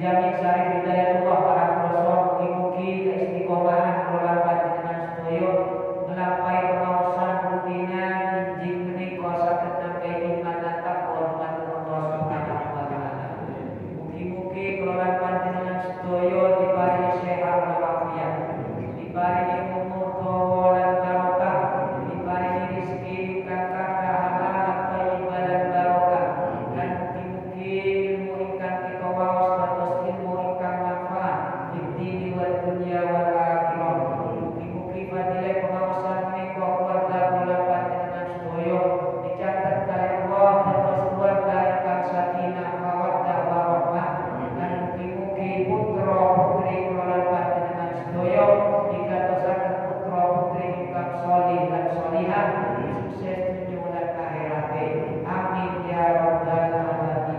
Jamin Sarif Hidayatullah para Rasul mugi-mugi keistiqomahan kula panjenengan sedaya nglampahi pengaosan rutina injing menika saged nampi iman lan takwa dumateng Allah Subhanahu wa taala. Mugi-mugi kula panjenengan sedaya diparingi sehat walafiat, diparingi umur dawa lan barokah, diparingi rezeki ingkang kathah halal lan thayyibah lan barokah, lan mugi-mugi ilmu ingkang kita waos dados ilmu ingkang manfaat fid dini wal dunya wal akhirah. Mugi-mugi fadilah pengaosan menika keluarga kula panjenengan sedaya dicatet kalih Allah dados keluarga ingkang sakinah mawaddah warahmah, lan mugi-mugi putra putri kula panjenengan sedaya dikatosaken putra putri ingkang sholih lan sholihah, sukses dunya lan akhirate. Amin ya rabbal alamin.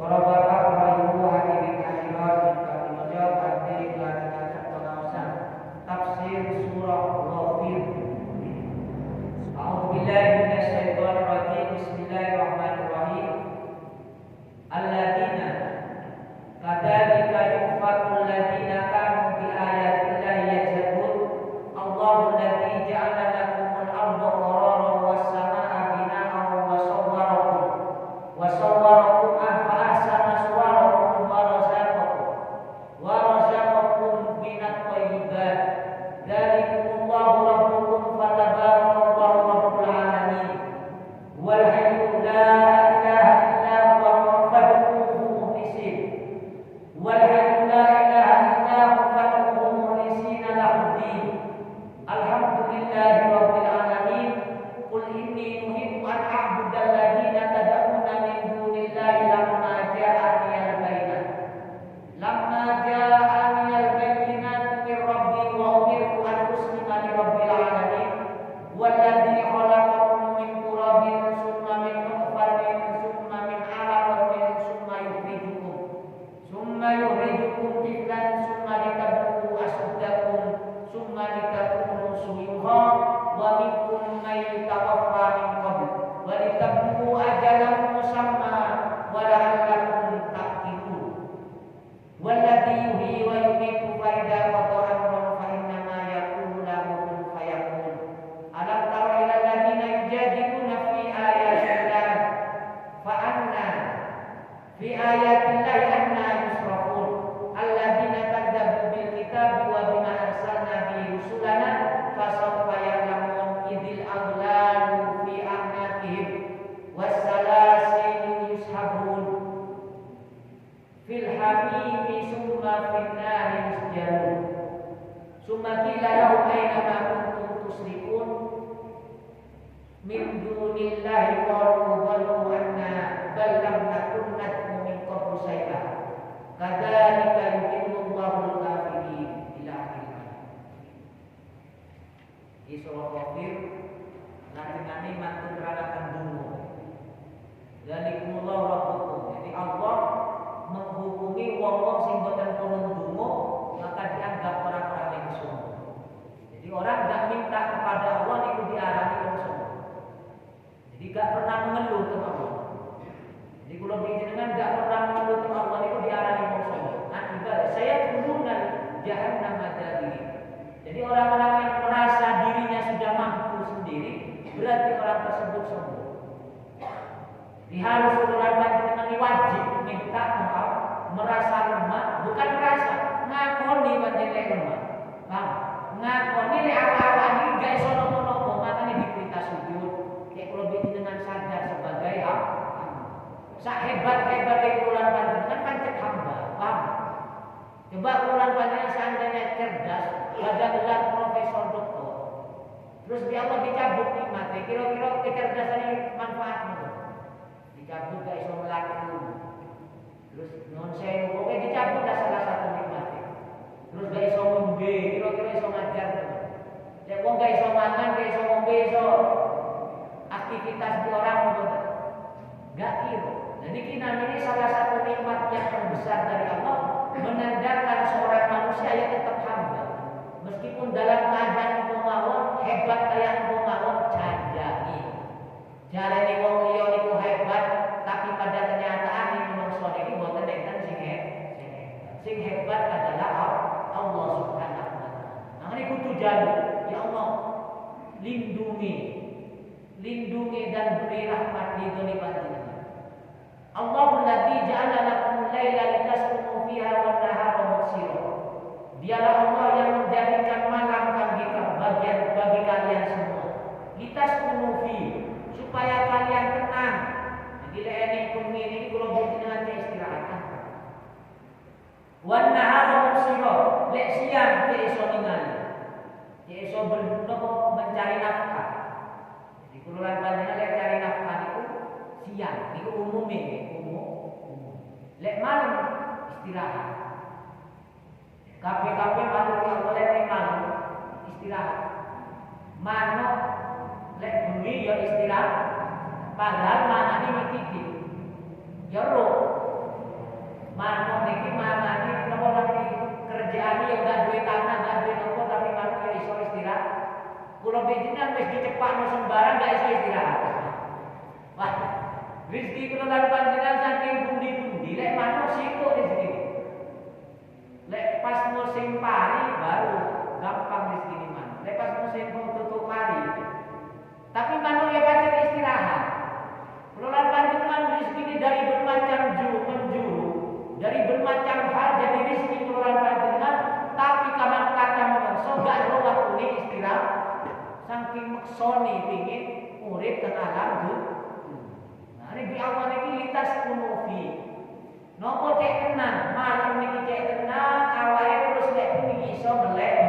Para bapak, para ibu, hadirin hadirat ingkang dimulya badhe nglajengaken pengaosan tafsir surah Ghafir. A'udzubillahi minasyaitonir rajim. Bismillahirrahmanirrahim. Alladzina kadzalika yufakul ladzina kanu bi ayatillahi yajhadun. Allahu alladzi ja'ala lakumul arda qararan was samaa'a bina'an wa sawwarakum fa ahsana suwarakum wa razaqakum minat thayyibat. Dzalikumullahu rabbukum fatabarakallahu rabbul alamin. Wal hayyu la ilaha illa huwa fad'uhu mukhlishin. Wal hayyu la ilaha illa huwa fad'uhu mukhlishin lahu-d-din. Alhamdulillahi rabbil alamin. Qul inni nuhibbu an a'budal ladzina tad'una min dunillahi lamma ja'aniyal bayyinat. Lamma ja'aniyal bayyinat min rabbi wa umirtu an uslima li rabbil alamin. Walladzi khalaqakum min turabin summa min nutfatin summa min 'alaqatin summa yuhrijukum tiflan summa litablugu ashuddakum summa litakunu shuyukha wa minkum man yatawaffa min qabl wa litablugu ajalan musamma wa la'allakum taqilun. Walladzi yuhyi wa yumiitu fa idza qada amran fa innama yaqulu lahu kun fayakun. Alam tara ilal ladzina yujadiluna fi ayatillah fa anna fi ayatillahi anna yusrafun. Alladzina kadzabu bil kitabi wa bima arsalna bihi rusulana fasawfa ya'lamun idzil aghlalu fi a'naqihim was salasilu yushabun fil hamimi summa fin nari yusjarun. Summa qila lahum aina ma kuntum tusyrikun min dunillahi qalu dhallu anna bal lam nakun nad'u min qablu shay'a kadzalika yudhillullahu al-kafirin ila akhir. Di surah Ghafir lajengane mantun nerangkan dungo. Dzalikumullahu rabbukum. Jadi Allah menghukumi wong-wong sing boten purun dungo maka dianggap orang-orang yang sombong. Jadi orang enggak minta kepada Allah itu diarani wong sombong. Jadi enggak pernah mengeluh ke Allah. Jadi kalau jenengan enggak pernah mengeluh ke Allah itu diarani wong sombong. Akibat saya turunkan jahannam madari. Jadi orang-orang yang merasa dirinya sudah mampu sendiri berarti orang tersebut sombong. Diharus orang panjenengan wajib minta maaf, merasa lemah, bukan merasa ngakoni panjenengan lemah. Paham? Ngakoni lek awak-awak iki gak iso nopo-nopo, makane diperintah sujud. Nek kula dengan sadar sebagai hamba. Sak hebat-hebate kula panjenengan pancet hamba. Paham? Coba kula panjenengan seandainya cerdas, ada gelar profesor doktor. Terus dia Allah dicabut nikmatnya, kira-kira kecerdasan ini manfaatnya. Dicabut gak iso melakukan dulu. Terus non sewu pokoknya dicabut dah salah satu nikmatnya. Terus gak iso ngombe, kira-kira iso ngajar. Nek wong gak iso mangan, gak iso ngombe, iso aktivitas di orang betul. Gak kira. Jadi ini salah satu nikmat yang terbesar dari Allah, menandakan seorang manusia yang tetap hamba. Meskipun dalam keadaan pemawon hebat kayak pemawon jajaki. Jarene wong liya niku hebat, tapi pada kenyataan ini menungso niki mboten enten sing Sing hebat adalah Allah Subhanahu wa taala. Nah, ini kudu jaluk, ya Allah, lindungi dan beri rahmat di dunia ini. Allahul ladzi ja'ala lakumul laila litaskunu fiha wan nahara mubsira. Dialah Allah yang menjadikan malam bagi kalian semua. Litaskunu fi, supaya kalian tenang. Jadi lek bumi ini kalau dengan istirahat. Wan nahara mubsira, lek siang ke iso ningali. Ke iso mencari nafkah. Jadi kulolan panjenengan lek cari nafkah itu siang, itu umumnya umum. Lek malam istirahat. Kafe-kafe malam yang boleh malam istirahat. Manuk lek bumi ya istirahat. Padahal manane mikiti. Ya roh. Manuk niki manane napa lagi kerjaan yang enggak duwe tanah, enggak duwe nopo tapi manuk ya iso istirahat. Kula panjenengan wis dicepakno sembarang enggak iso istirahat. Wah, rezeki kula lan panjenengan saking pundi-pundi lek manuk sibuk rezeki. Lek pas musim pari baru gampang rezeki manuk. Lek pas musim tutup pari. Tapi manuk ya pancen istirahat. Kula lan panjenengan rezeki dari bermacam penjuru, dari bermacam hal jadi rezeki kula lan panjenengan, tapi kaman kata menungso enggak ro waktu istirahat. Saking maksoni pingin urip teng alam dunya. Ini Allah ini litas kunufi. Nopo cek tenang, malam ini cek tenang, awalnya terus cek ini iso melek.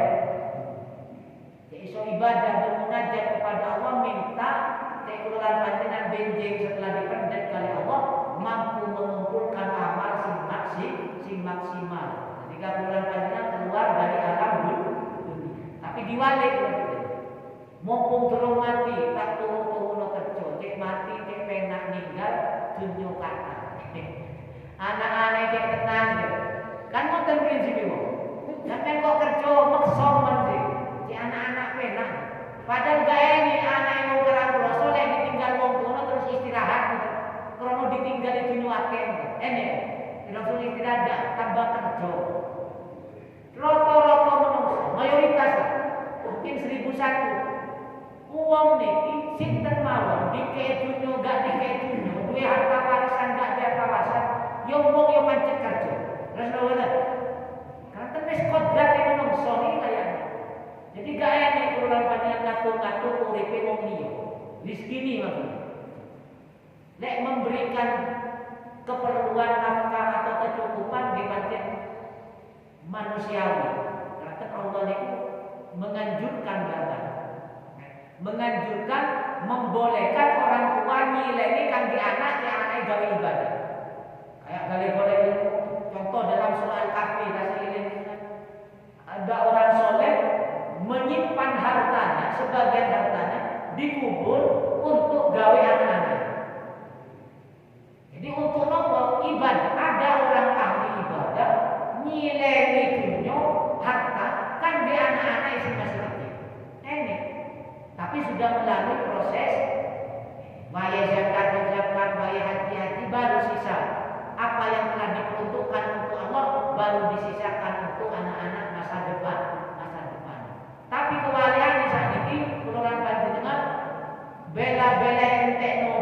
Cek iso ibadah bermunajat kepada Allah, minta cek keluar panjenengan benjing setelah dipendek kali Allah mampu mengumpulkan amal sing maksimal. Ketika keluar panjenengan keluar dari alam dunia, tapi diwalik mumpung durung mati tak turu-turu kerja, cek mati cek penak ninggal dunya kata. Anak-anak cek tenang kan ngoten prinsip iku. Sampeyan kok kerja meksa men cek anak-anak penak. Padahal gak ini anak yang mau kerang kloso lek ditinggal wong tuwa terus istirahat. Krono ditinggal di dunya akeh. Enek. Langsung istirahat tambah kerja. Rata-rata menungso mayoritas mungkin 1001 uang niki sinten mawon dikek dunya gak dikek dunya duwe harta warisan gak ada harta warisan yo wong yo pancet kerja terus ngono kan wis kodrat menungso iki kayane jadi gak enek kula panjenengan ngatur-ngatur uripe wong liya rezeki maksudnya lek memberikan keperluan nafkah atau kecukupan nggih pancen manusiawi karena Allah niku menganjurkan bapak menganjurkan, membolehkan orang tua nyileni kangge anak yang anak gawe ibadah. Kayak boleh contoh dalam surah Al-Kahfi ada orang soleh menyimpan hartanya, sebagian hartanya dikubur untuk gawe anak-anak. Jadi untuk nopo ibadah ada orang ahli ibadah nyileni dunya harta kangge anak-anak sing masih kecil. Ini tapi sudah melalui proses bayar zakat, bayar haji baru sisa apa yang telah diperuntukkan untuk Allah baru disisakan untuk anak-anak masa depan. Tapi kewalian di saat ini kelurahan panjenengan bela-bela entekno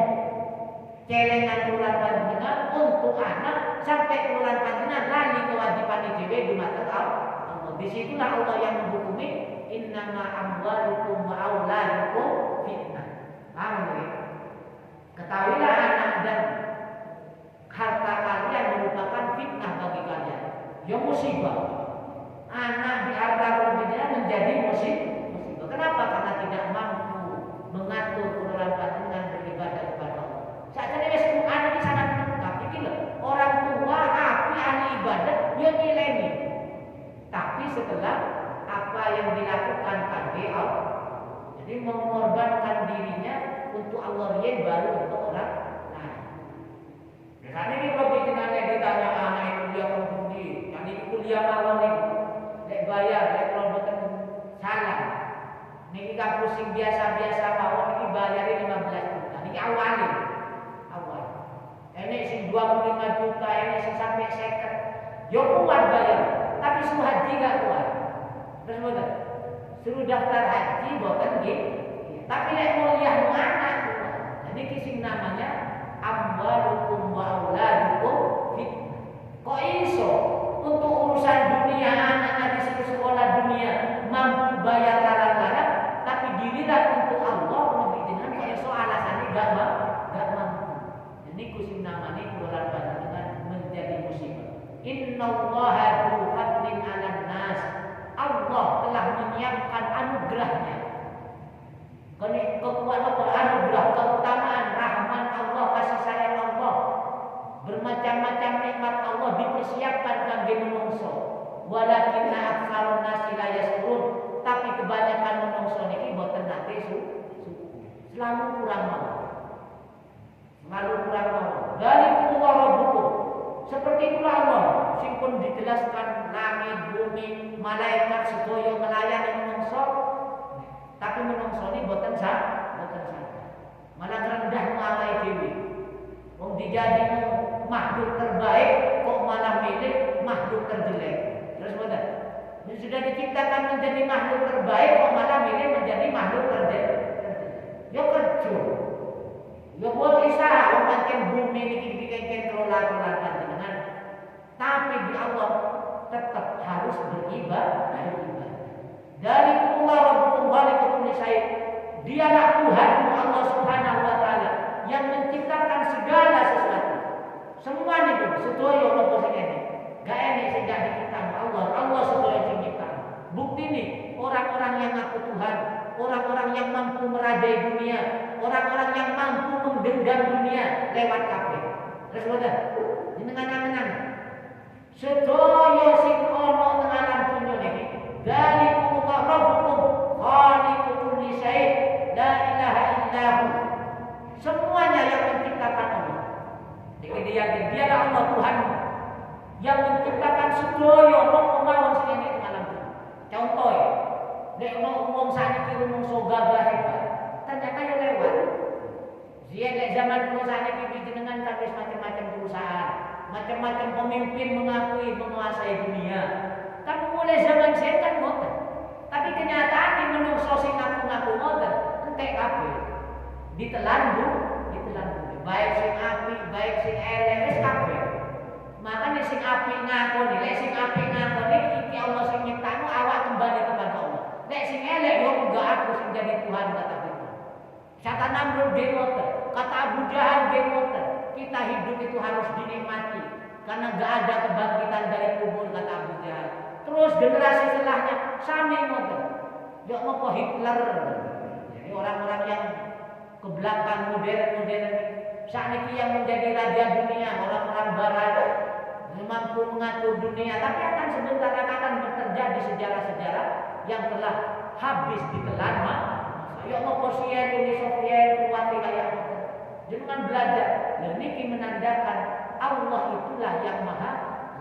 celengan kelurahan panjenengan untuk anak sampai kelurahan panjenengan lali kewajiban dhewe di mata Allah. Disitulah Allah yang menghukumi innama amwalukum wa auladukum fitnah. Paham ya? Ketahuilah anak dan harta kalian merupakan fitnah bagi kalian. Ya musibah. Anak di harta kalian menjadi musibah. Kenapa? Karena tidak mampu mengatur keluarga panjenengan beribadah kepada Allah. Saat ini wis Quran iki sangat lengkap. Iki lho, orang tua api ahli ibadah yo nileni. Tapi setelah apa yang dilakukan kangge Allah, jadi mengorbankan dirinya untuk Allah dia baru untuk orang lain. Karena ini kalau dengan ditanya anak kuliah kemudian, yang ini kuliah mawon ini, lek bayar, lek kalau betul salah, ini kampus yang biasa-biasa mawon ini bayarnya 15 juta, ini awal. Ini sing 25 juta, ini sing sampai 50. Yo kuat bayar, tapi suruh haji gak kuat. Terus boten. Suruh daftar haji boten nggih. Tapi lek mulyah anak. Jadi kisah namanya amwalukum wa auladukum fitnah. Kok iso untuk urusan dunia anak-anak di sekolah dunia mampu bayar larang-larang, tapi dirilah untuk Allah lebih dengan kok iso alasannya gak mampu. Jadi kisah namanya keluar dengan menjadi musibah. Innallaha dzu fadlin 'alan nas. Allah telah menyiapkan anugerahnya. Kekuatan anugerah, keutamaan, rahman Allah, kasih sayang Allah, bermacam-macam nikmat Allah dipersiapkan kangge menungso. Walakinna aktsarun nasi la yashkurun, tapi kebanyakan menungso niki boten nate selalu kurang mau. Dzalikumullahu rabbukum. Seperti itulah Allah, sing pun dijelaskan langit, bumi, malaikat sedaya melayani menungso. Tapi menungso ini boten sah, malah rendah awake dhewe. Wong dijadi makhluk terbaik kok malah milih makhluk terjelek. Terus boten. Sudah diciptakan menjadi makhluk terbaik kok malah milih menjadi makhluk terjelek. Yo kerja. Yo boleh usaha wong pancen bumi niki dikengken kelola dengan. Tapi di Allah tetap harus beribadah. Dari Allah Rabbukum khaliqul syai'. Dialah Tuhanmu Allah Subhanahu wa taala yang menciptakan segala sesuatu. Semua niku sedaya apa sing ini. Gak enek sing gak diciptakan Allah. Allah sedaya sing nyiptakan. Bukti nih orang-orang yang ngaku Tuhan, orang-orang yang mampu merajai dunia, orang-orang yang mampu menggenggam dunia lewat kafir. Terus boten. Jenengan-jenengan. Sedaya sing ana teng alam dunya niki dzalikum rabbukum khaliqul kulli syai' la ilaha illahu. Semuanya yang menciptakan Allah. Jadi dialah Allah Tuhanmu yang menciptakan sedaya mawon sing nek alam dunya. Contoh ya, nek ono wong saniki rumangsa gagah hebat, ternyata yo lewat. Zian nek zaman kuno saniki jenengan kan wis macam-macam perusahaan, macam-macam pemimpin mengakui menguasai dunia. Tapi mulai zaman setan ngoten. Tapi kenyataan menungso sing ngaku-ngaku ngoten, entek kabeh. Ditelan Bu. Baik sing apik, baik sing elek wis kabeh. Makane sing apik ngakoni, lek sing apik ngakoni iki Allah sing nyiptakno awak kembali kepada Allah. Lek sing elek yo enggak aku sing jadi Tuhan kata kita. Setan Namrud ngoten, kata Abu Jahal ngoten. Kita hidup itu harus dinikmati karena enggak ada kebangkitan dari kubur kata Abu Jahal. Terus generasi setelahnya sami ngoten. Yo ngopo Hitler. Jadi orang-orang yang ke belakang modern sakniki yang menjadi raja dunia, orang-orang barat mampu mengatur dunia, tapi akan sebentar akan terjadi sejarah-sejarah yang telah habis ditelan masa. Yo ngopo Uni Soviet kuat kayak jangan belajar. Dan niki menandakan Allah itulah yang maha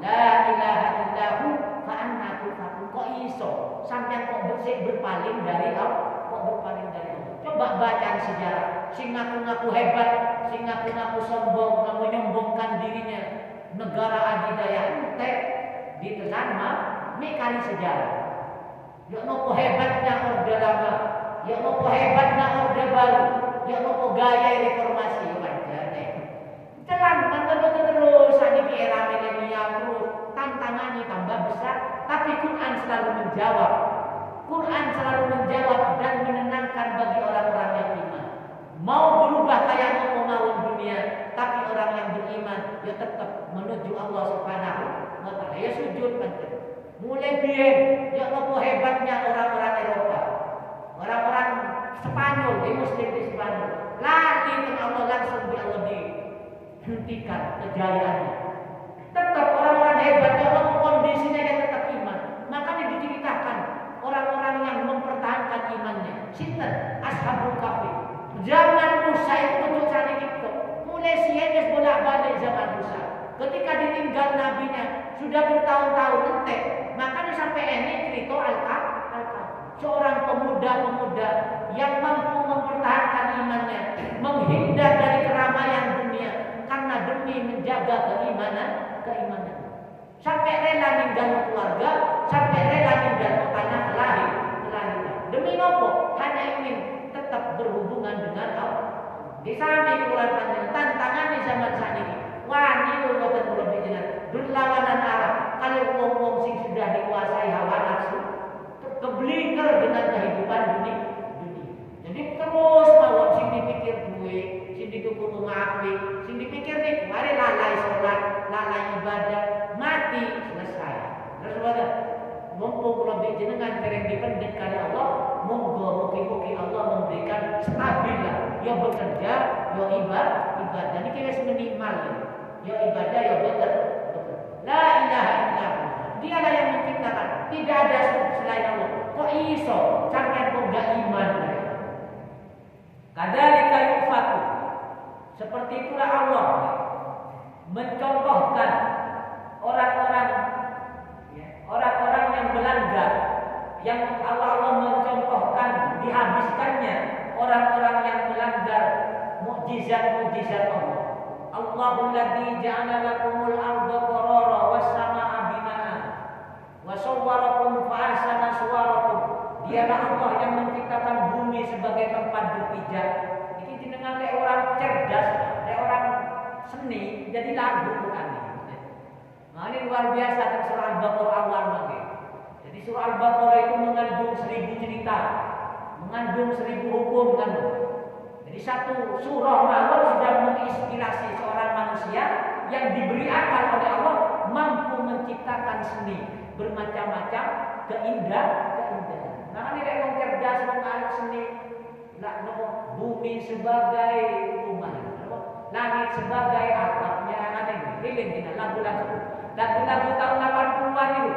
la ilaha illahu fa anna tufakun. Kok iso sampean kok bersih berpaling dari Allah? Kok berpaling dari Allah? Coba baca sejarah. Sing ngaku-ngaku hebat, sing ngaku-ngaku sombong, menyombongkan dirinya, negara adidaya ente ditelan mek kali sejarah. Ya nopo hebatnya Orde Lama, ya nopo hebatnya Orde Baru, ya nopo gaya reformasi wajane. Telan terus saniki era milenial terus tantangannya tambah besar, tapi Quran selalu menjawab. Quran selalu menjawab dan menenangkan bagi orang-orang yang iman. Mau berubah kayak mau mawon dunia, tapi orang yang beriman ya tetap menuju Allah Subhanahu wa taala. Ya sujud pancen. Mulai biyen ya apa hebatnya orang-orang Eropa. Orang-orang Spanyol, muslim di Spanyol. Lagi ke Allah langsung di Allah dihentikan kejayaannya. Tetap orang-orang hebat ya Allah kondisinya yang tetap iman. Makanya diceritakan orang-orang yang mempertahankan imannya. Sinten? Ashabul Kahfi. Zaman Musa itu betul sana gitu. Mulai siang bolak-balik zaman Musa. Ketika ditinggal nabinya sudah bertahun-tahun entek. Makanya sampai ini cerita Al-Kahfi. Seorang pemuda-pemuda yang mampu mempertahankan imannya, menghindar dari keramaian dunia karena demi menjaga keimanan. Sampai rela ninggal keluarga, sampai rela ninggal tanah kelahiran. Demi nopo? Hanya ingin tetap berhubungan dengan Allah. Di samping bulan panjang tantangan di zaman saat ini. Wah, ini loh lebih jelas. Berlawanan arah. Kalau ngomong sing sudah dikuasai hawa nafsu, keblinger dengan kehidupan dunia. Jadi terus mau sing dipikir duit, sing didukung ngapi, sing dipikir nih, mari lalai sholat, lalai ibadah, mati selesai. Terus ada mumpung lebih jenengan tereng dipendek kali Allah, monggo mugi-mugi Allah memberikan stabil lah. Ya bekerja, ya ibadah. Ini kira semenimal ya. Ya ibadah, ya bekerja. La ilaha illallah. Dialah yang menciptakan. Tidak ada selain Allah. Kok iso? Sampai kok gak iman? Kadzalika yufatu. Seperti itulah Allah mencontohkan orang-orang yang melanggar, yang Allah mencontohkan dihabiskannya orang-orang yang melanggar mukjizat-mukjizat Allah. Allahul ladzi ja'ala lakumul arda qarara was samaa'a binaan wa sawwarakum fa ahsana suwarakum. Dialah Allah yang menciptakan bumi sebagai tempat berpijak. Ini jenengan lek orang cerdas, lek orang seni jadi lagu Quran ini. Nah, ini luar biasa tentang surah Al-Baqarah awal lagi. Jadi surah Al-Baqarah itu mengandung 1000 cerita, mengandung 1000 hukum kan. Jadi satu surah mawon sudah menginspirasi seorang manusia yang diberi akal oleh Allah mampu menciptakan seni bermacam-macam keindahan. Nah, ini kayak orang cerdas, orang anak seni, bumi sebagai rumah, langit sebagai atapnya, ada ini lagu-lagu tahun 80-an itu.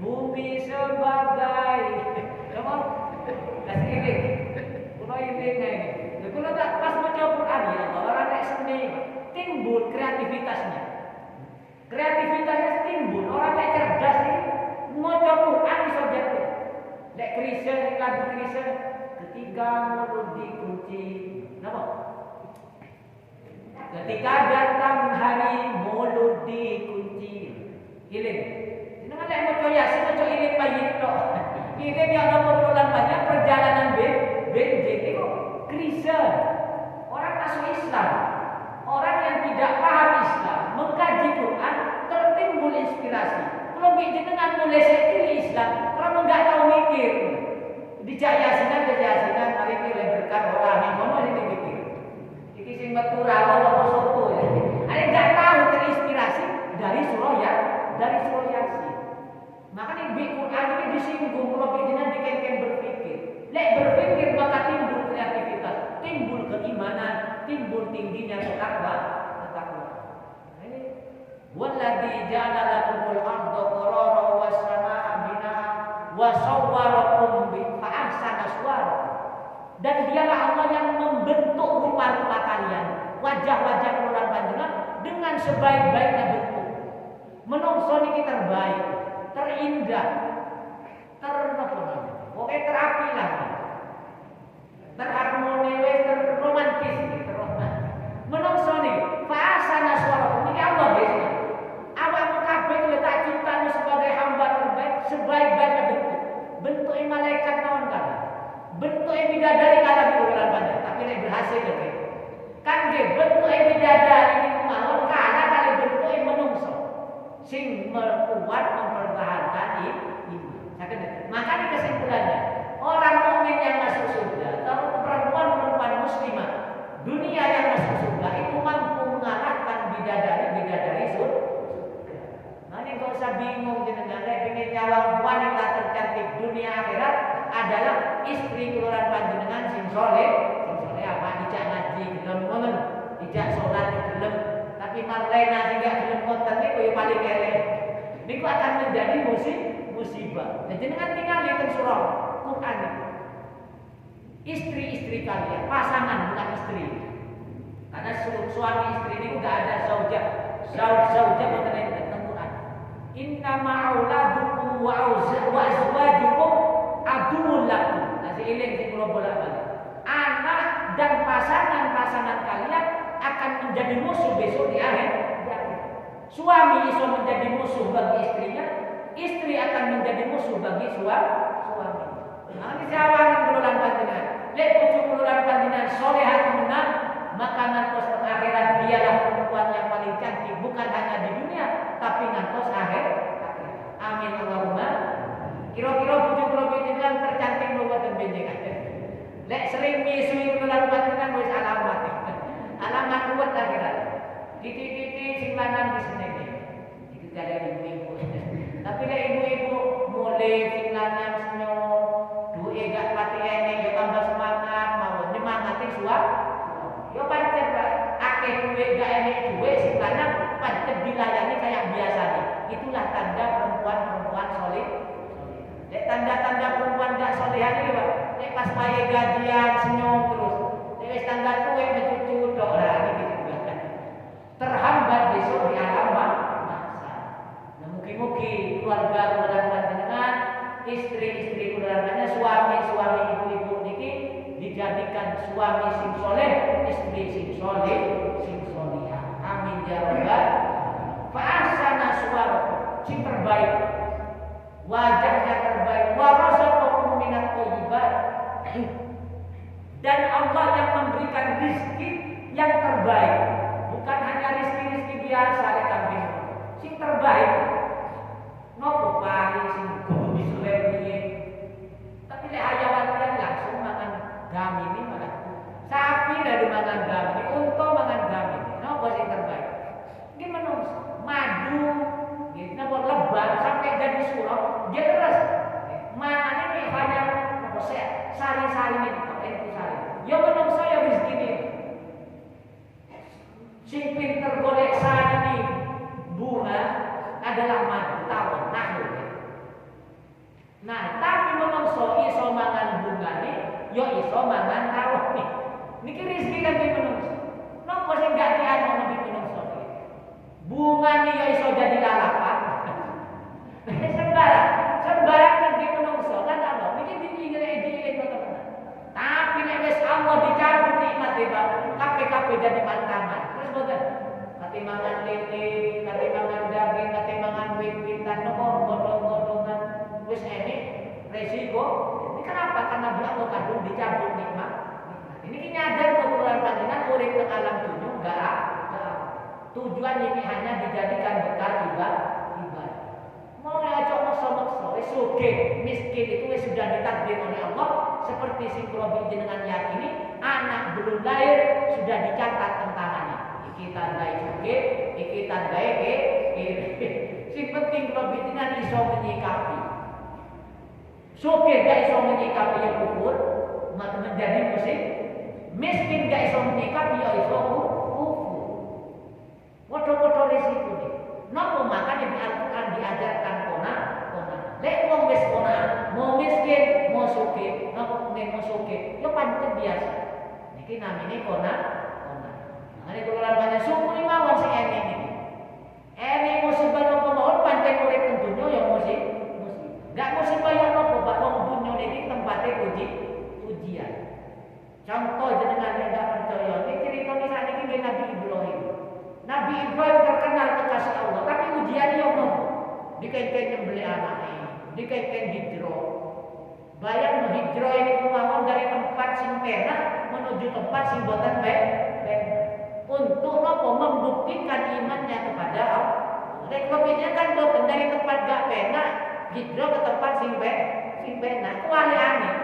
Bumi sebagai, apa? Kasih ini, kuno ini kayak ini. Kalau tak pas baca Quran ya, orang kayak seni timbul kreativitasnya. Kreativitasnya timbul, orang kayak cerdas ini mau Quran saja. Lek Kristen, lagu Kristen, ketika mulut dikunci, kenapa? Ketika datang hari mulut dikunci, iling. Ini kan lek mau Yasin, mau iling bayi itu. Iling yang nomor bulan banyak perjalanan benjing itu Kristen. Orang masuk Islam, orang yang tidak paham Islam, mengkaji Quran, tertimbul inspirasi. Kalau jenengan mulai sekali Islam, kalau nggak tahu mikir, dijak yasinan, mari kita berkat orang yang mana ini mikir. Iki sing metu rawo apa soto ya. Ada nggak tahu terinspirasi dari surah Yasin. Makanya di Quran ini disinggung kalau jenengan dikengken berpikir. Lek berpikir maka timbul kreativitas, timbul keimanan, timbul tingginya takwa. Walladzi ja'ala lakumul arda qararan was samaa'a binaan wa sawwarakum fa ahsana suwarakum. Dan dialah Allah yang membentuk rupa-rupa kalian, wajah-wajah kalian panjenengan dengan sebaik-baiknya bentuk. Menungso niki terbaik, terindah, pokoknya terapi lah. Terharmoni wis terromantis iki, menungso niki fa ahsana suwarakum. Niki Allah biasa. Awakmu kabeh tak ciptamu sebagai hamba terbaik, sebaik-baiknya bentuk. Bentuknya malaikat naon kan? Bentuknya bidadari kalah di bulan banyak, tapi nek berhasil lagi. Kan ge bentuknya bidadari ini mawon kalah kali bentuknya menungso. Sing kuat mempertahankan ini. Makanya kesimpulannya, orang mukmin yang masuk surga atau perempuan-perempuan muslimah dunia yang masuk surga itu mampu mengalahkan bidadari surga. Ini gak usah bingung jenengan, pengen nyawang wanita tercantik dunia akhirat adalah istri keluaran panjenengan sing soleh apa dijak ngaji gelem ngoten, dijak salat gelem, tapi marlena sing gak gelem ngoten niku ya paling elek. Niku akan menjadi musibah. Dan jenengan tinggal di surah Quran. Istri-istri kalian, pasangan bukan istri. Karena suami istri ini enggak ada zaujah mengenai Innama auladukum wa azwajukum aduwwun lakum. Nasi iling sing kula bolak-balik. Anak dan pasangan-pasangan kalian akan menjadi musuh besok di akhir. Suami iso menjadi musuh bagi istrinya, istri akan menjadi musuh bagi suami. Nah, ini jawaban kelulan panjenengan. Lek bojo kelulan panjenengan solehat menang, maka ngantos akhirat dialah perempuan yang paling cantik, bukan hanya di dunia, tapi ngantos akhir. Amin Allahumma. Kira-kira bojo kula panjenengan tercantik mboten panjenengan. Lek sering misui kelulan panjenengan wis alamat. Alamat ruwet akhirat. Titik-titik sing lanang disenengi. Itu dari ibu-ibu. Tapi lek ibu-ibu mulai sing lanang senyo, duwe gak pati eneng yo tambah semangat mawon nyemangati suami. Yo pancen akeh duwe gak enek duwe sing lanang pancen dilayani kayak biasa nih. Itulah tanda perempuan-perempuan soleh. Lek tanda-tanda perempuan gak solehan iki, Pak. Lek pas bayi gajian senyum terus. Lek wis tangga tuwek mencucu tok ora iki. Terhambat besok di alam mahsyar. Nah, mugi-mugi keluarga keluarga panjenengan, istri-istri keluarganya, suami-suami ibu-ibu niki dijadikan suami sing soleh, istri sing soleh, sing solihah. Amin ya rabbal. Fa ahsana suwarakum, sing terbaik. Wajahnya terbaik. Wa razaqakum minat thayyibat. Dan Allah yang memberikan rezeki yang terbaik. Bukan hanya rizki-rizki biasa lek kambing. Sing terbaik. Nopo pari sing kudu disuwen piye. Tapi lek hayawan yang langsung mangan gami ini malah. Sapi dari mangan gami, unta mangan gami. Nopo sing terbaik? Ini menungso madu, gitu nopo lebar sampai jadi surau, dia terus. Mangan ini hanya nopo sari-sari ini, itu sari. Ya menungso ya rezeki ini. Sing pinter golek sari bunga adalah madu tawon nahu. Nah, tapi menungso iso mangan bunga nih, yo iso mangan tawon nih. Niki rezeki kan di menungso. Napa sing gak dianu nabi menungso nih? Bunga nih yo iso jadi lalapan. Sembarang kan di menungso kan ana. Niki diinget teman-teman. Tapi nek wis Allah dicabut nikmat Pak, kabeh jadi pantangan. Katimangan lele, katimangan daging, katimangan wit-witan, godong-godongan, wis enek resiko. Ini kenapa? Karena Allah kadung dicabut nikmat. Ini nyadar kebetulan panjenengan urip teng alam dunya enggak. Tujuan ini hanya dijadikan bekal ibadah. Mau ngajak maksa-maksa, wis sugih, miskin itu wis sudah ditakdir oleh Allah. Seperti sing kula jenengan yakini, anak belum lahir sudah dicatat tentangannya. Iki tandai sugih, iki tandai sing penting kula jenengan iso menyikapi. Sugih gak iso menyikapi ya kufur, maka menjadi musik. Miskin gak iso menyikapi ya iso kufur. Padha-padha resiko iki. Napa makanya di Al-Qur'an diajarkan kona. Lek wong wis kona, mau miskin, mau sugih, napa nek mau sugih, ya pancen biasa. Niki namine kona. Mane kula banyak syukuri mawon sing enek niki. Enek musibah napa mawon pancen urip teng donya ya musibah. Enggak musibah ya napa Pak wong donya niki tempate ujian. Contoh jenengan yang enggak percaya, niki critane sakniki nggih Nabi Ibrahim. Nabi Ibrahim terkenal kekasih Allah, tapi ujiannya apa? Dikaitkan nyembelih anaknya, dikaitkan hijrah. Bayang hijrah ini kemauan dari tempat sing penak menuju tempat sing boten baik. Untuk apa? Membuktikan imannya kepada Allah. Rekomendasinya kan boten dari tempat gak penak hijrah ke tempat sing penak. Kuali aneh.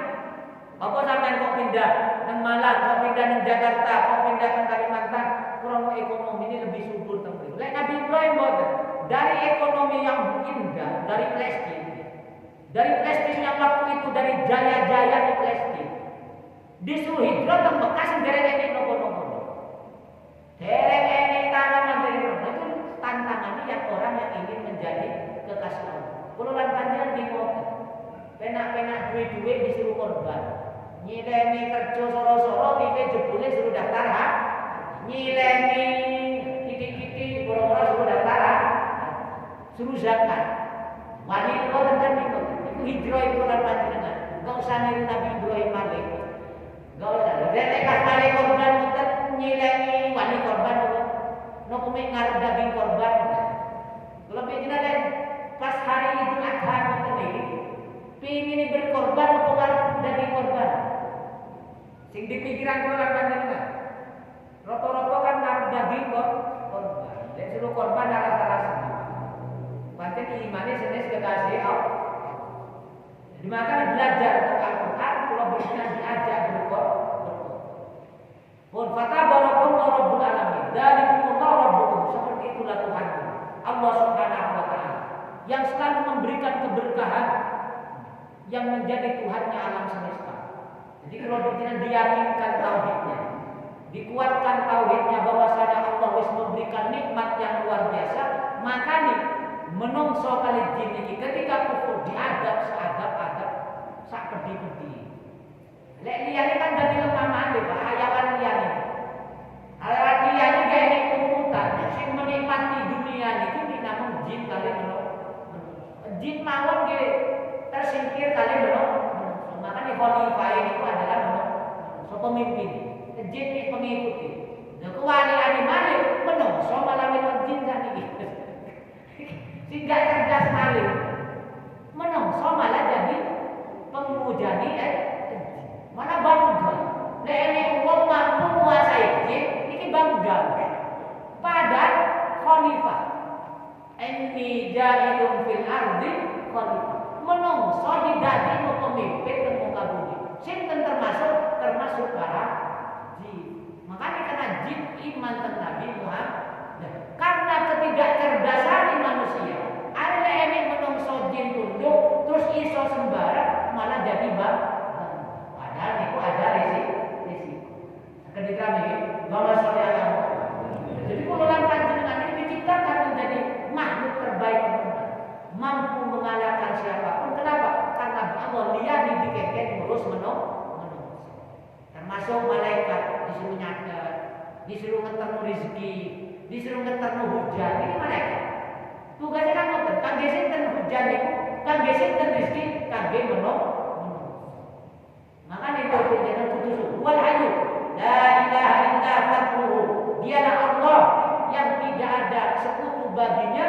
Apa sampean kok pindah ke Malang, kok pindah ke Jakarta, kok pindah ke Kalimantan? Krono ekonomi ini lebih subur teman. Lek Nabi Ibrahim boten. Dari ekonomi yang indah, dari Palestina waktu itu, dari jaya-jaya di Palestina, disuruh hijrah ke Mekah dereng enek nopo-nopo. Dereng enek tanaman dari Rono. Itu tantangannya yang orang yang ingin menjadi kekasih Allah. Kulo lan panjenengan di moten. Penak-penak duit-duit disuruh korban. Nyileni kerja soro-soro, tipe jebule suruh daftar nyileni titik-titik boro-boro suruh daftar suruh zakat. Wali itu tentang itu hijrah itu kan panjenengan. Enggak usah niru Nabi Ibrahim malih. Enggak usah. Lek pas malih korban mutet nyileni wali korban. Nopo mek ngarep daging korban. Sing di pikiran kula lan panjenengan. Rata-rata kan naruh daging kok korban. Lek suruh korban rasa-rasa. Pancen imane senes kekasih Allah. Jadi makanya belajar tentang Al-Quran, kalau berikan diajak berkorban. Pun fatabarakum rabbul alamin. Dzalikumullahu rabbukum. Seperti itulah Tuhan Allah Subhanahu wa taala yang selalu memberikan keberkahan yang menjadi Tuhannya alam semesta. Jadi kalau diyakinkan tauhidnya, dikuatkan tauhidnya bahwasanya Allah wis memberikan nikmat yang luar biasa, maka nih menungso kali jin iki ketika kufur diadab seadab-adab sak pedhi-pedhi. Lek liyane kan dadi lemah maneh Pak, hayawan liyane. Hayawan liyane gak enek tuntutan, sing menikmati dunia niki dinamung jin kali menungso. Jin mawon nggih tersingkir kali menungso. Makanya khalifah itu adalah menungso pemimpin. Jin iki pengikuti. Lah kewaliane maneh menungso malah melok jin sakniki. Sehingga cerdas malih menungso malah jadi pemujani malah bangga. Nek wong mampu menguasai jin iki bangga. Padahal khalifah inni ja'ilun fil ardi khalifah. Menungso didadekno pemimpin teng muka bumi. Sinten termasuk para jin. Makanya karena jin iman teng Nabi Muhammad. Karena ketidakcerdasan manusia, ada enek menungso jin tunduk, terus iso sembarang malah jadi bang. Padahal itu ada risiko. Ketika ini, bahwa saudara, jadi kululan panjenengan ini diciptakan menjadi makhluk terbaik, mampu mengalahkan siapapun. Kenapa? Karena Allah liyani dikengken ngurus menungso. Termasuk malaikat disuruh nyatet, disuruh ngeterno rezeki, disuruh ngeterno hujan. Ini malaikat. Tugasnya kan ngoten, kangge sinten hujan niku, kangge sinten rezeki, kangge menungso. Maka itu jenengan kudu wal hayyu la ilaha illa huwa. Dialah Allah yang tidak ada sekutu baginya.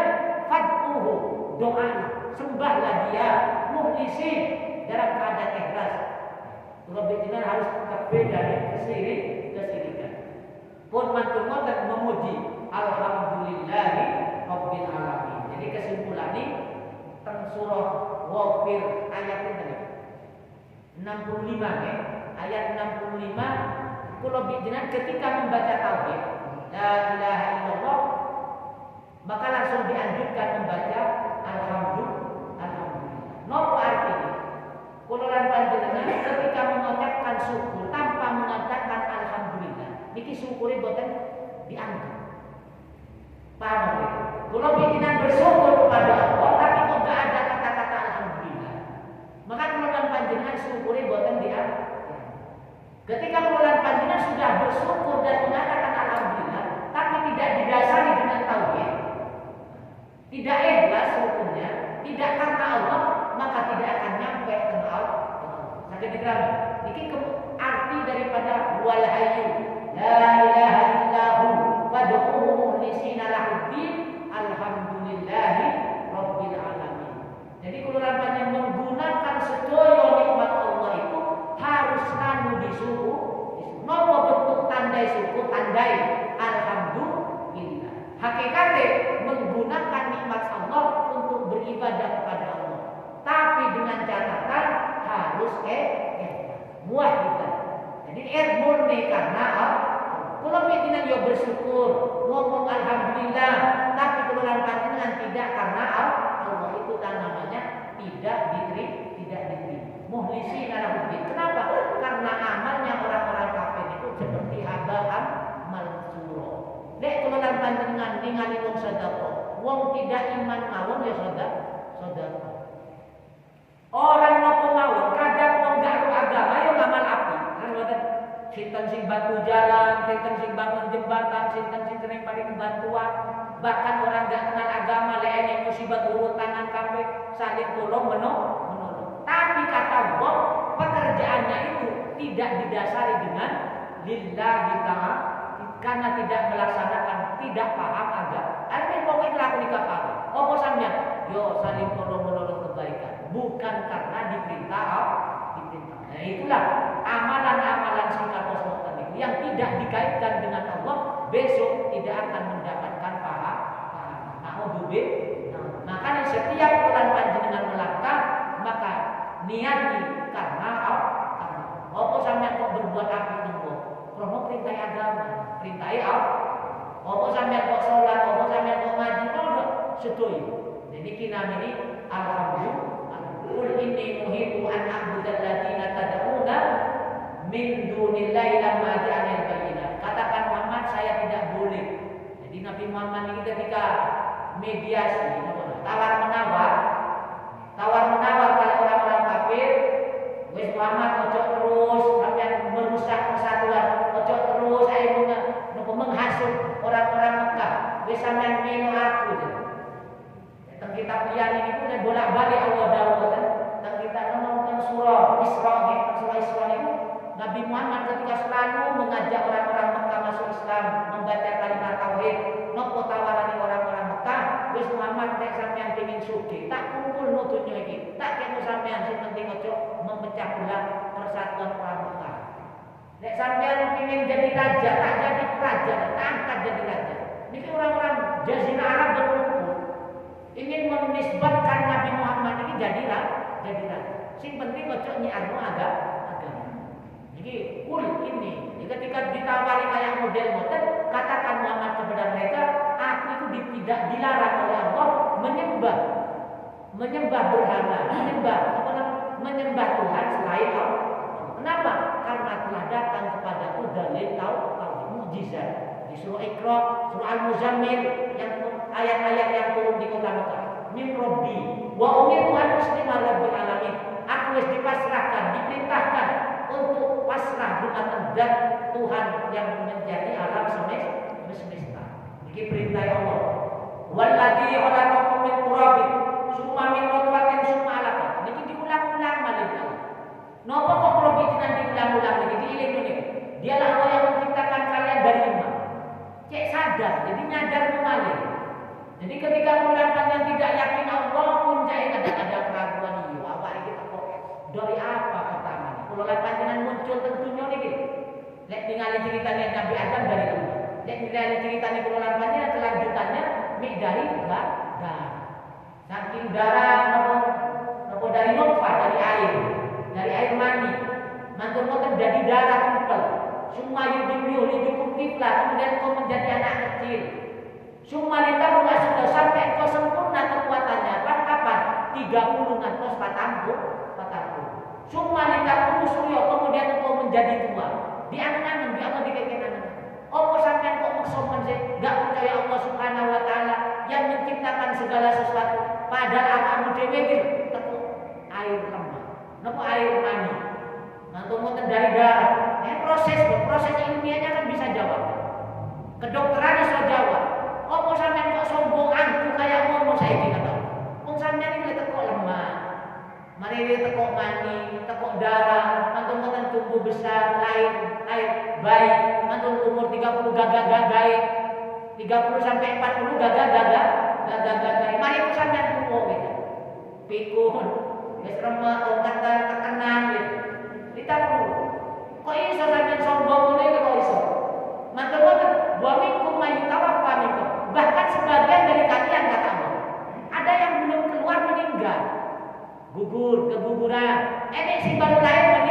Fad'uhu, doa, sembahlah dia, mukhlisin dalam keadaan ikhlas. Rabbi jenengan harus kabeh dari kesirikan. Pun mantul ngoten memuji alhamdulillahi rabbil alamin. Jadi kesimpulannya teng surah Ghafir ayat ini 65 ya. Ayat 65 kula jenengan ketika membaca tauhid la ilaha illallah maka langsung dianjurkan membaca alhamdulillah. Napa artinya? Kula lan panjenengan ketika mengucapkan syukur tanpa mengatakan alhamdulillah, niki syukure boten dianggap. Paham ya? Kula jenengan bersyukur kepada Allah tapi kok enggak ada kata-kata alhamdulillah. Maka kula lan panjenengan syukure boten dianggap. Ketika kula lan panjenengan sudah bersyukur dan mengatakan alhamdulillah tapi tidak didasari dengan tauhid, tidak ikhlas syukurnya, tidak karena Allah, maka tidak akan nyampe ke Allah. Sakit diterang. Ini arti daripada wal hayyu la ilaha illahu fad'uhu mukhlishina lahuddin alhamdulillahi rabbil alamin. Jadi kuluran panjang menggunakan sedaya nikmat Allah itu harus anu disuruh. Napa bentuk tandai syukur, tandai alhamdulillah. Hakikatnya menggunakan nikmat Allah untuk beribadah kepada Allah. Tapi dengan catatan harus muwahhidah. Jadi murni karena kalau pimpinan yo bersyukur, ngomong alhamdulillah, tapi kuluran panjenengan tidak karena Allah itu namanya tidak diterima. Mukhlisina lahuddin. Kenapa? Karena amalnya orang-orang kafir itu seperti habaan mansura. Nek kuluran panjenengan ningali wong sedekah, wong tidak iman mawon ya sedekah. Orang nopo mawon kadang wong gak agama yo ngamal api. Kan boten sinten sing bantu jalan, sinten sing bangun jembatan, sinten sing sering paling bantuan. Bahkan orang gak kenal agama lek enek musibah turun tangan kabeh saling tolong menolong. Tapi kata Allah, pekerjaannya itu tidak didasari dengan lillahi ta'ala karena tidak melaksanakan, tidak paham agama. Artinya pokoknya lakukan apa? Apa sampeyan? Yo saling tolong menolong kebaikan. Bukan karena diperintah Allah. diperintah. Nah, itulah amalan-amalan singkat kosong tadi yang tidak dikaitkan dengan Allah besok tidak akan mendapatkan pahala. Nah, makanya setiap bulan panjenengan melangkah maka niati karena Allah. Apa sampean kok berbuat apik nengko? Krono perintah agama, perintah Allah. Apa sampean kok salat, apa sampean kok ngaji, kok sedoyo. Jadi kinam ini alhamdulillah. Qul inni nuhitu an a'budal ladzina tad'una min dunillahi lamma ja'alal bayyinah. Katakan Muhammad, saya tidak boleh. Jadi Nabi Muhammad ini ketika mediasi, tawar menawar kalau orang-orang kafir, wis Muhammad ojo terus sampai merusak persatuan, ojo terus ayo menghasut orang-orang Mekah. Wis sampean mino aku. Tentang kitab liyan ini pun bolak-balik Allah dawuh kan. Tentang kita nonton surah Isra, surah Isra itu Nabi Muhammad ketika selalu mengajak orang-orang Mekah masuk Islam, membaca kalimat tauhid, nopo tawarani orang-orang Mekah, wis Muhammad nek sampean pengin sugih, tak kumpul no donya iki. Tak kene sampean sing penting ojo memecah belah persatuan orang Mekah. Nek sampean pengin jadi raja, tak jadi raja, tak angkat jadi raja. Niki orang-orang Jazirah Arab berkumpul ingin menisbatkan Nabi Muhammad ini jadi raja. Sing penting ojo nyiarno agama. Jadi kul ini, ketika ditawari kayak model motor, katakan Muhammad kepada mereka, aku itu tidak dilarang oleh Allah menyembah berhala, menyembah Tuhan selain Allah. Kenapa? Karena telah datang kepadaku dalil tauhid mukjizat di surah Iqra, surah Al-Muzammil yang ayat-ayat yang turun di kota Mekah. Min Rabbi wa umirtu an uslima rabbil alamin. Aku wis dipasrahkan, diperintahkan untuk pasrah dunia dan Tuhan yang menjadi alam semesta. Ini perintah Allah. Walladzi khalaqakum min turabin summa min nutfatin summa 'alaqah. Niki diulang-ulang malih. Napa kok kula bikinan diulang-ulang niki diiling niki. Dialah Allah yang menciptakan kalian dari iman. Cek sadar, jadi nyadar malih. Jadi ketika bulan yang tidak yakin Allah pun cek kadang-kadang keraguan iyo awak iki kok dari apa pertama. Kalau panjenengan muncul tentunya niki. Lek ningali ceritanya Nabi Adam dari Allah. Lek ningali ceritanya kelolaan panjenengan kelanjutannya mik dari darah. Saking darah nopo dari nutfah dari air mani. Mantun jadi darah kumpul. Summa yudimu lidukum tifla, kemudian kau menjadi anak kecil. Summa litabluga sudah sampai kau sempurna kekuatannya. Kapan? 30 ngantos 40. Summa litabluga surya, kemudian kau menjadi tua. Di angan-angan, di Allah dikekek. Apa sampean kok maksoman sih? Gak percaya Allah Subhanahu wa taala yang menciptakan segala sesuatu. Padahal awakmu dhewe iki tekuk air lemah. Napa air mani? Mantun dari darah. Proses ilmiahnya kan bisa jawab. Kedokteran bisa jawab. Apa sampean kok sombong angku kayak ngono saiki kata. Wong sampean iki tekuk lemah. Mari tekuk mani, tekuk darah, mantun tumbuh besar, lahir bayi, mantun umur 30 gagah-gagahe. 30 sampai 40 gagah-gagahe. Mari ku sampean tuwa gitu. Pikun, wis remek ongkat tekenan gitu. Ditaku. Kok iso sampean sombong ngene kok iso? Mantun wa minkum mayyitawaffa minkum. Bahkan sebagian dari kalian kata Allah, ada yang belum keluar meninggal. Keguguran. Enek sing baru lahir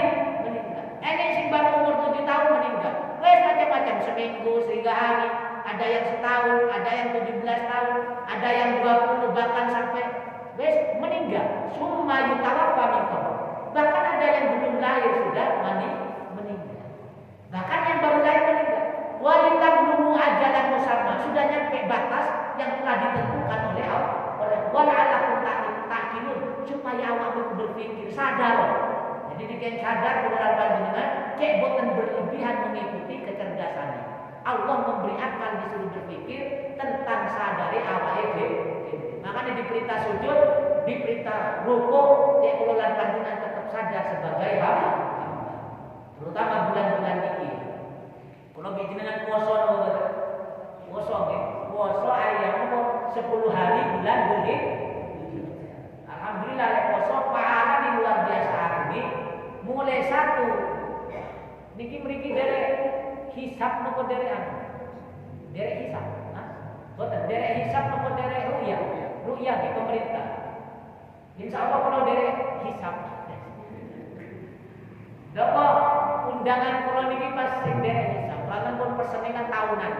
meninggal. Enek sing baru umur 7 tahun meninggal. Wes macam-macam, seminggu, 3 hari, ada yang setahun, ada yang 17 tahun, ada yang 20 bahkan sampai wes meninggal. Summa yutawaffa minkum. Bahkan ada yang belum lahir sudah meninggal. Bahkan yang baru lahir meninggal. Walitablugu ajalan musamma, sudah nyampe batas yang telah ditentukan oleh Allah. Wala'alakum ta'qilun, supaya awakmu berpikir sadar. Jadi diken sadar kebenaran panjenengan, cek boten berlebihan mengikuti kecerdasannya. Allah memberi akal disuruh berpikir tentang sadari awake dhewe. Makanya diperintah sujud, diperintah rukuk, cek kebenaran panjenengan tetap sadar sebagai hamba. Terutama bulan-bulan ini. Kalau bijinan puasa ayam 10 hari bulan Dzulhijjah. Alhamdulillah lek puasa pahala di luar biasa hari ini mulai satu niki mriki derek hisab nopo derek anu? Derek hisab. Boten derek hisab nopo derek ru'yah? Ru'yah di pemerintah. Insya Allah kalau derek hisab. Doko undangan kula niki pas sing derek hisab, lan pun perseningan tahunan.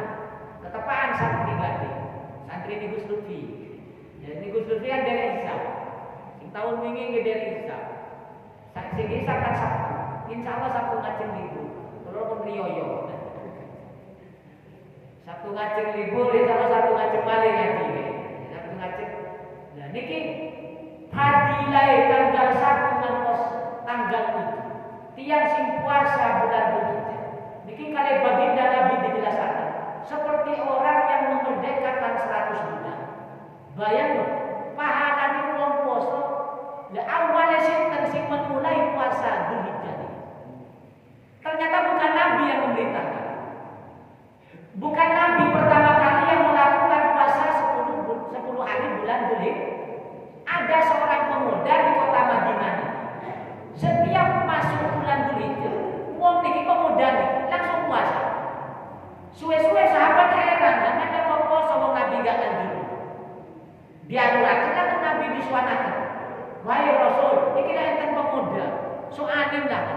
Ketepaan santri ganti. Santri ini Gus Lutfi. Ya ini Gus Lutfi kan derek hisab. Sing tahun wingi nggih derek hisab. Sing hisab kan Sabtu. Insya Allah Sabtu ngajeng libur. Kula pun riyoyo. Sabtu ngajeng libur, insya Allah Sabtu ngajeng malih ngaji. Sabtu ngajeng. Nah niki fadilah tanggal 1 ngantos tanggal 7. Tiang sing puasa bulan Dzulhijjah. Niki kali baginda Nabi dijelaskan seperti orang yang memerdekakan 100 budak. Bayang loh, pahalane wong poso. Lah awalnya sinten sing memulai puasa Dzulhijjah. Ternyata bukan Nabi yang memerintahkan. Bukan Nabi pertama kali yang melakukan puasa 10 hari bulan Dzulhijjah. Ada seorang pemuda di kota Madinah. Setiap masuk bulan Dzulhijjah, wong niki pemuda nih langsung puasa. Suwe-suwe sahabat heran, namanya kok poso wong Nabi gak anjur. Diaturaken kan Nabi disuanaken. Wahai Rasul, iki lek enten pemuda, sok anim lah.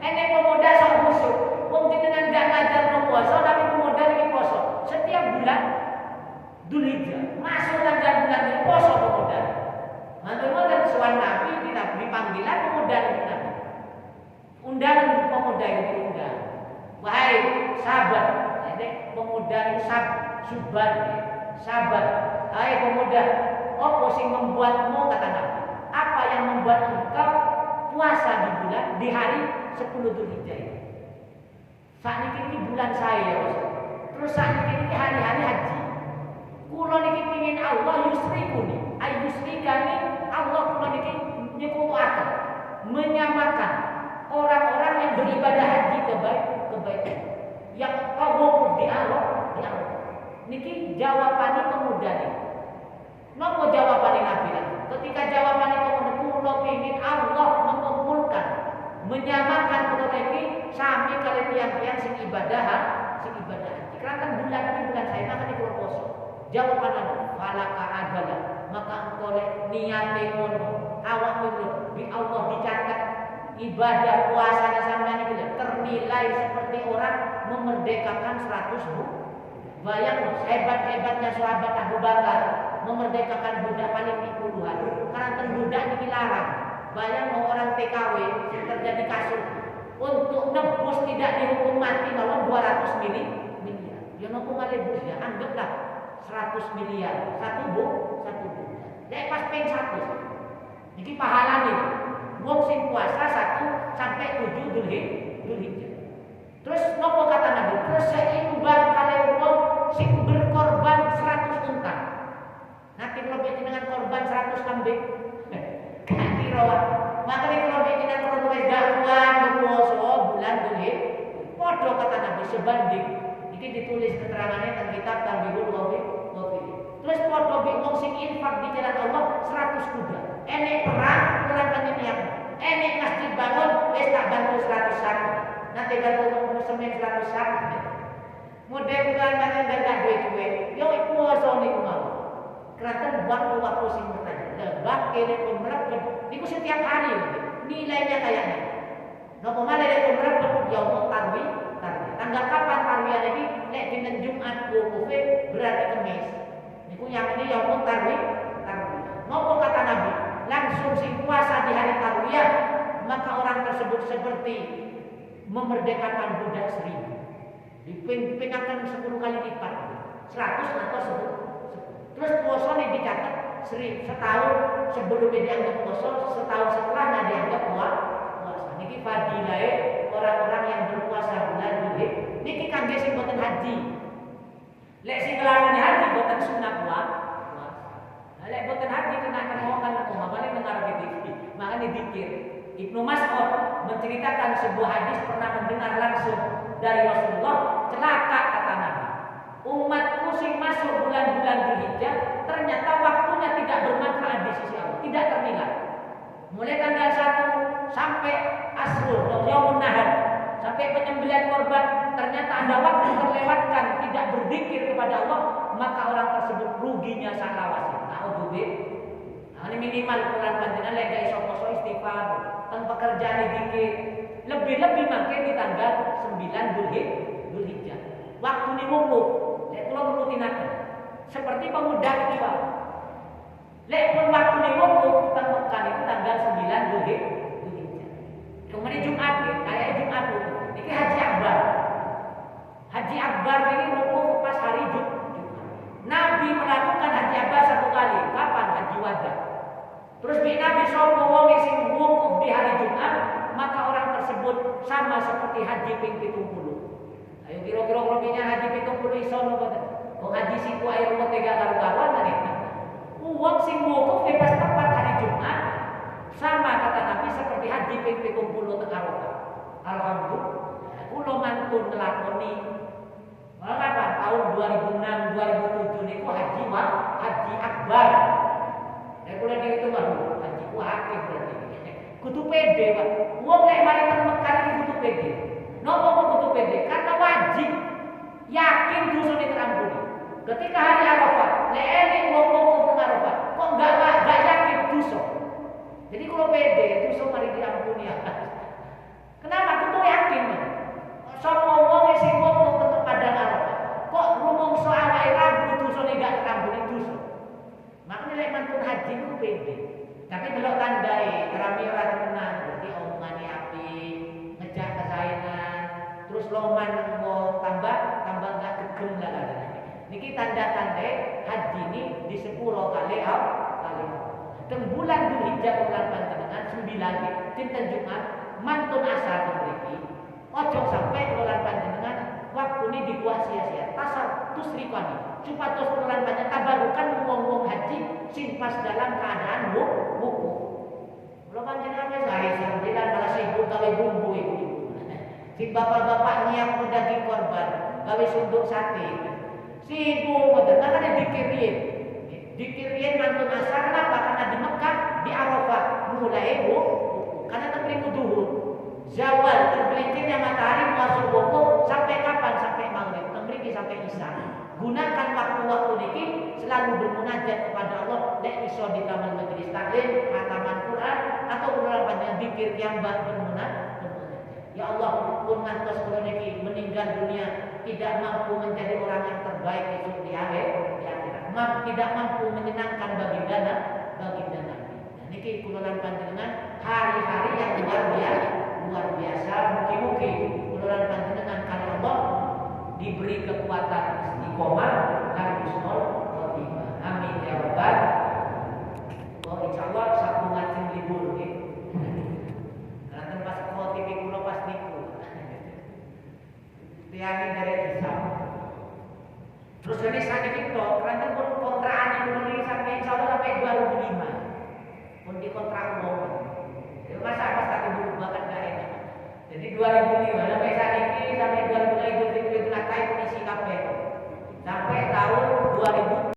Enek pemuda sok busuk, wong jenengan gak ngajar puasa tapi pemuda niki poso. Setiap bulan Dzulhijjah, masuk tanggal bulan ini poso pemuda. Mantul-mantul suan Nabi dipanggilan pemuda ini Nabi. Undangan pemuda itu diundang. Wahai sahabat, ini pemuda ini sabar, sabar. Hai pemuda, apa sing membuatmu kata Nabi? Apa yang membuat engkau puasa di hari 10 Dzulhijjah ini? Saat ini bulan saya, terus saat ini hari-hari haji. Kulo niki pingin Allah yusrikuni, ayusrikani Allah kulo niki nyekutuaken, menyamakan orang-orang yang beribadah haji kebaikan yang tawakuf di Allah. Niki jawabannya pemuda nih. Nopo jawabannya Nabi? Ketika jawabannya pemuda, kulo pingin Allah mengumpulkan, menyamakan kulo niki sami kali tiang-tiang sing ibadah haji. Karena bulan ini bulan saya maka kulo poso. Jawabannya falaka adalah maka engkau niate ngono awak di Allah dicatat ibadah puasanya sampean iki ternilai seperti orang memerdekakan 100 budak. Bayang hebat-hebatnya sahabat Abu Bakar memerdekakan budak paling puluhan. Karena budak ini larang. Bayang orang TKW terjadi kasus untuk nebus tidak dihukum mati malah 200 miliar. Ya nopo malih budak anggaplah 100 miliar satu budak. Lek pas ping 100. Iki pahalane. Wong sing puasa 1 sampai 7 Dzulhijjah. Terus nopo kata Nabi? Terus seimbang kali wong sing berkorban 100 unta. Nanti kalau dengan korban 100 kambing. Ganti rawat. Makanya kalau dengan korban dakwaan puasa bulan Dzulhijjah. Podo kata Nabi sebanding. Iki ditulis keterangannya tentang kitab Tanbihul Wafi. Terus podo wong sing infak di jalan Allah 100 kuda. Enek perang kurang penyiap. Enek masjid bangun wis tak bantu 100 sak. Nanti bantu semen 100 sak. Mudah-mudahan kalian gak duit-duit. Yo puasa niku mau. Kraton waktu-waktu sing bertanya. Lebak kene umrah niku setiap hari nilainya kayaknya. Napa malah nek umrah ya mau tarwih. Tanggal kapan tarwih lagi? Nek dina Jumat wukufe berarti Kamis. Niku yang ini ya mau tarwih. Napa kata Nabi? Langsung sing puasa di hari tarwiyah maka orang tersebut seperti memerdekakan budak 1000. Dipingakan 10 kali lipat 100 atau 10. Terus puasa nih dicatat setahun sebelum dianggap puasa, setahun setelahnya dianggap puasa. Niki fadilah orang-orang yang berpuasa bulan Dzulhijjah. Niki kangge sing boten haji. Lek sing nglakoni haji boten sunah puasa. Lek boten haji kena ngomongan makane dengar gitu. Makane dikir. Ibnu Mas'ud menceritakan sebuah hadis pernah mendengar langsung dari Rasulullah, celaka kata Nabi. Umatku sing masuk bulan-bulan Dzulhijjah ternyata waktunya tidak bermanfaat di sisi Allah, tidak ternilai. Mulai tanggal 1 sampai sampai asrul yaumun nahar, sampai penyembelihan korban ternyata ada waktu terlewatkan tidak berzikir kepada Allah, maka orang tersebut ruginya salah wasit. Nah, ini minimal Quran panjenengan lek gak iso poso istighfar, tanpa pekerjaan dikit. Lebih-lebih makin di tanggal 9 Dzulhijjah. Waktu ini wukuf, lek kula nurutinaken. Seperti pemuda kedua. Lek pun waktu ini wukuf temukan itu tanggal 9 Dzulhijjah. Kemudian Jumat ya, kayak Jumat wukuf. Ini Haji Akbar. Haji Akbar ini wukuf pas hari Jumat. Nabi melakukan Haji Akbar 1 kali. Kapan? Haji Wada. Terus Nabi sapa wong sing wukuf di hari Jumat, maka orang tersebut sama seperti haji ping 70. Ayo kira-kira rupiahnya haji ping 70 iso napa ten? Kok haji siku air rumah tega karo-karuan tadi. Wong sing wukuf pas tepat hari Jumat sama kata Nabi seperti haji ping 70 teng Arafah. Alhamdulillah. Kula mantun nglakoni kapan tahun 2006 2007 niku haji akbar. Kula itu baru haji ku akeh berarti. Kudu pede, Pak. Wong lek mari teng Mekah iki kudu pede. Napa kok kudu pede? Karena wajib yakin dosane terampuni. Ketika hari Arafah, lek enek wong wukuf teng Arafah, kok enggak yakin dosa. Jadi kalau pede, dosa mari diampuni ya. Kenapa? Kudu yakin, Pak. Sapa wong sing wukuf teng padang Arafah, kok rumangsa awake ragu dosane gak terampuni dosa. Makanya lek mantun haji ku pede. Tapi delok tandai kerami ora tenan, berarti omongane api, ngejak kesaenan, terus loman wong tambah gak gegem lah katanya. Niki tanda-tandai haji ini di 10 kali kali. Teng bulan Dzulhijjah bulan panjenengan 9 dinten Jumat mantun asar mriki. Ojo sampai bulan panjenengan waktu ini dibuat sia-sia. Tasar tusrikani. Supados bulan panjenengan tabarukan wong-wong haji sing pas dalam keadaan wukuf. Kalau panjenengan wis hari sembilan malah sibuk gawe bumbu iku. Si bapak-bapak nyiap daging korban, gawe sunduk sate. Sibuk mboten karena dikirin. Dikirin mantun asar kenapa? Karena di Mekah di Arafah mulai wukuf. Karena temriku duhur. Zawal tergelincirnya matahari masuk wukuf sampai kapan? Sampai maghrib. Temriki sampai isya. Gunakan waktu-waktu niki selalu bermunajat kepada Allah. Nek iso di taman majelis taklim, khataman Quran atau Quran panjang zikir yang bermunajat. Ya Allah, pun ngantos kula niki meninggal dunia tidak mampu menjadi orang yang terbaik esuk di akhirat. Tidak mampu menyenangkan baginda Nabi. Niki kula lan panjenengan hari-hari yang luar biasa. Mugi-mugi kula lan panjenengan kali Allah diberi kekuatan istiqomah dan husnul khotimah. Amin ya rabbal. Oh insyaallah Sabtu ngajeng libur nggih. Karena pas khotim kula pas niku. Tiangin dari Islam. Terus ini sakit itu, karena pun kontrakan ini sampai insyaallah sampai 2005. Pun dikontrak umum. Itu masa pas tak dulu bahkan gak enak. Jadi 2005 sampai saat ini sampai 2005 itu lakai polisi kabeh. Sampai tahun 2000